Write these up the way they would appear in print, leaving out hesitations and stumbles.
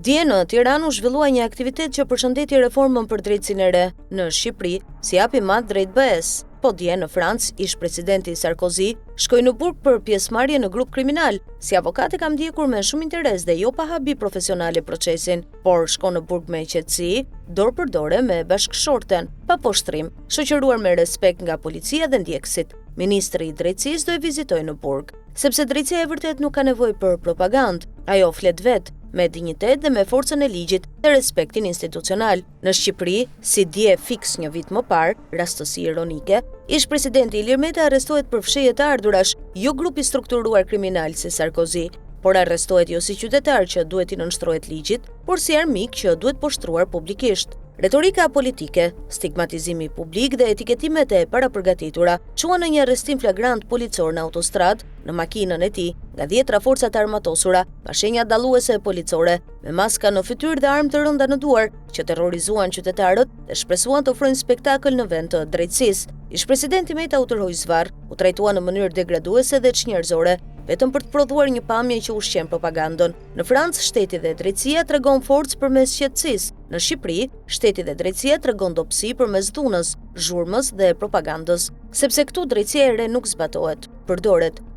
Dje në Tiranë u zhvillua një aktivitet që përshëndeti reformën për drejtësinë e re në Shqipëri si hapi i madh drejt BE-s. Po dje në Francë, ish-presidenti Sarkozy shkoi në burg për pjesëmarrje në grup kriminal. Si avokat e kam ndjekur me shumë interes dhe jo pa habi profesionale procesin, por shkon në burg me qetësi, dorë për dore me bashkëshorten, pa poshtrim, shoqëruar me respekt nga policia dhe ndjekësit. Ministri i drejtësisë do e vizitojë në burg, sepse drejtësia e vërtet nuk ka nevojë për propagandë. Ajo flet vetë, me dinjitet dhe me forcën e ligjit dhe respektin institucional. Në Shqipëri, si dje fiks një vit më parë, rastësi ironike, ish-presidenti Ilir Meta arrestohet për fshehje të ardhurash, jo grupi strukturuar kriminal si Sarkozy, por arrestohet jo si qytetar që duhet i nënshtrohet ligjit, por si armik që duhet poshtruar publikisht. Retorika politike, stigmatizimi publik dhe etiketimet e parapërgatitura çuan në një arrestim flagrant policor në autostradë, në makinën e tij, nga 10 forca të armatosura, pa shenja dalluese policore, me maska në fytyrë dhe armë të rënda në duar, që terrorizuan qytetarët dhe shpresuan të ofrojnë spektakël në vend të drejtësisë. Ish-presidenti Meta u tërhoi zvarr, u trajtua në mënyrë degraduese dhe çnjerëzore, vetëm për të prodhuar një pamje që ushqen propagandën. Në Francë, shteti dhe drejtësia tregon forcë përmes qetësisë. Në Shqipëri, shteti dhe drejtësia tregon dobësi përmes dhunës, zhurmës dhe propagandës. Sepse këtu drejtësia e re nuk zbatohet,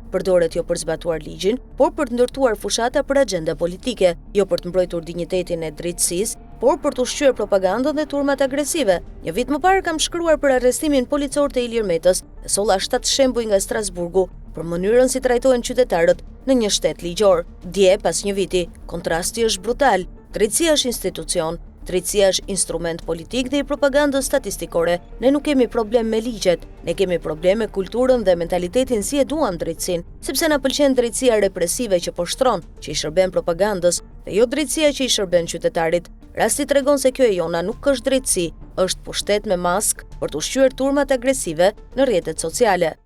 përdoret jo për zbatuar ligjin, por për të ndërtuar fushata për agjenda politike, jo për të mbrojtur dinjitetin e drejtësisë, por për të ushqyer propagandën dhe turmat agresive. Një vit më parë kam shkruar për arrestimin policor të Ilir Metës dhe solla 7 shembuj nga Strasburgu për mënyrën si trajtohen qytetarët në një shtet ligjor. Dje, pas një viti, kontrasti është brutal. Drejtësia është institucion, drejtësia është instrument politik dhe i propagandës statistikore. Ne nuk kemi problem me ligjet, ne kemi problem me kulturën dhe mentalitetin si e duam drejtësinë, sepse na pëlqen drejtësia represive që poshtron, që i shërben propagandës, dhe jo drejtësia që i shërben qytetarit. Rasti tregon se kjo e jona nuk është drejtësi, është pushtet me maskë për të ushqyer turmat agresive në rrjetet sociale.